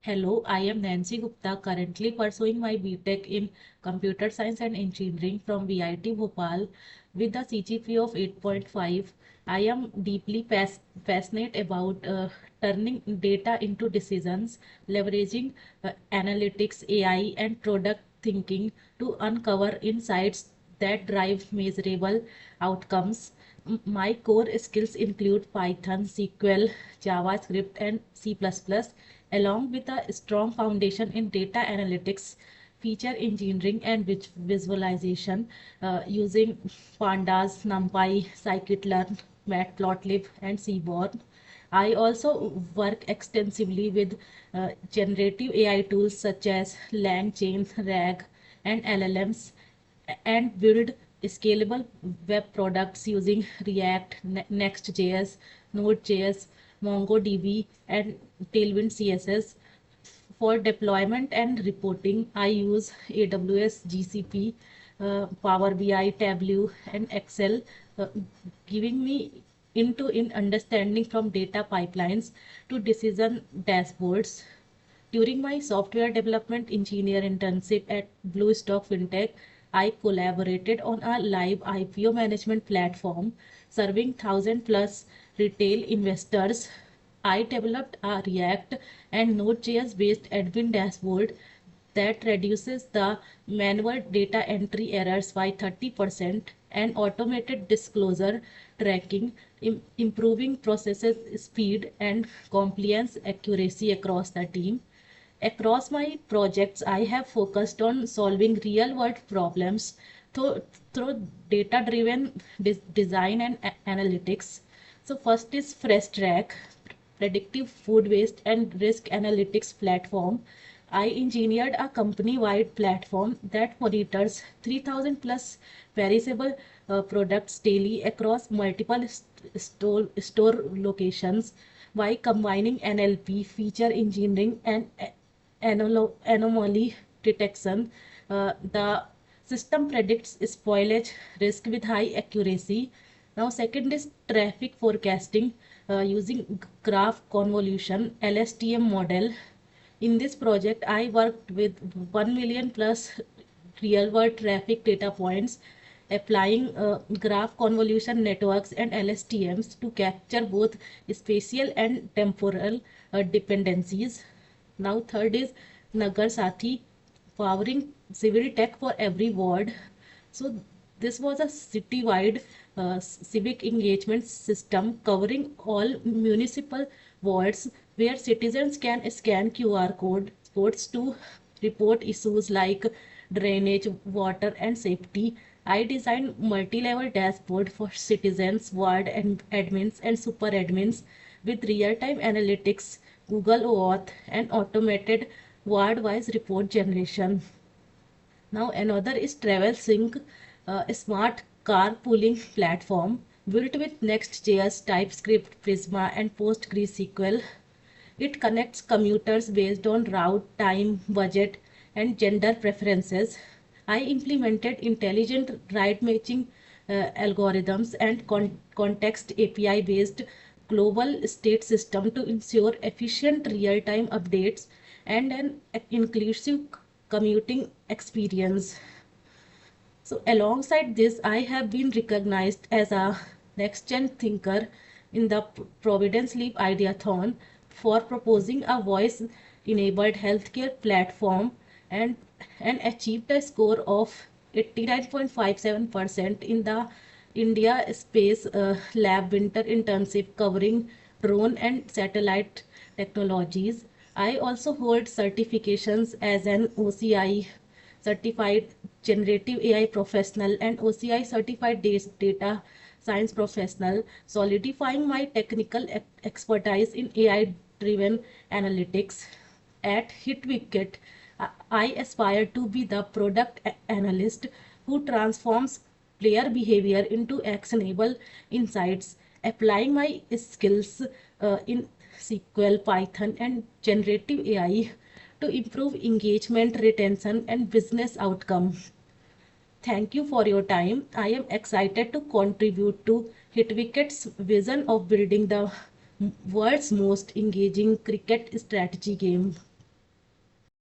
Hello, I am Nancy Gupta, currently pursuing my BTech in Computer Science and Engineering from VIT Bhopal with a CGPA of 8.5. I am deeply passionate about turning data into decisions, leveraging analytics, AI, and product thinking to uncover insights that drive measurable outcomes. My core skills include Python, SQL, JavaScript, and C++, along with a strong foundation in data analytics, feature engineering, and visualization using Pandas, NumPy, Scikit-learn, Matplotlib, and Seaborn. I also work extensively with generative AI tools such as LangChain, RAG, and LLMs and build scalable web products using React, Next.js, Node.js, MongoDB, and Tailwind CSS. For deployment and reporting, I use AWS, GCP, Power BI, Tableau, and Excel, uh, giving me into in understanding from data pipelines to decision dashboards. During my software development engineer internship at Bluestock Fintech, I collaborated on a live IPO management platform serving 1,000 plus retail investors. I developed a React and Node.js based admin dashboard that reduces the manual data entry errors by 30% and automated disclosure tracking, improving processes speed and compliance accuracy across the team. Across my projects, I have focused on solving real world problems through data driven design and analytics. So, first is Fresh Track, predictive food waste and risk analytics platform. I engineered a company wide platform that monitors 3,000 plus perishable products daily across multiple store locations by combining NLP, feature engineering, and anomaly detection. The system predicts spoilage risk with high accuracy. Now, second is traffic forecasting using graph convolution LSTM model. In this project, I worked with 1 million plus real world traffic data points, applying graph convolution networks and LSTMs to capture both spatial and temporal dependencies. Now, third is Nagar Sathi, powering civil tech for every ward. So, this was a citywide civic engagement system covering all municipal wards where citizens can scan codes to report issues like drainage, water, and safety. I designed multi-level dashboard for citizens, ward and admins and super admins with real-time analytics, Google OAuth, and automated ward-wise report generation. Now another is TravelSync, a smart carpooling platform built with Next.js, TypeScript, Prisma, and PostgreSQL. It connects commuters based on route, time, budget, and gender preferences. I implemented intelligent ride matching algorithms and context API based global state system to ensure efficient real time updates and an inclusive commuting experience. So, alongside this, I have been recognized as a next gen thinker in the Providence Leap Ideathon for proposing a voice enabled healthcare platform and, and achieved a score of 89.57% in the India Space Lab Winter Internship covering drone and satellite technologies. I also hold certifications as an OCI certified generative AI professional and OCI certified data science professional, solidifying my technical expertise in AI driven analytics. At HitWicket, I aspire to be the product analyst who transforms player behavior into actionable insights, applying my skills in SQL, Python, and generative AI to improve engagement, retention, and business outcome. Thank you for your time. I am excited to contribute to HitWicket's vision of building the world's most engaging cricket strategy game.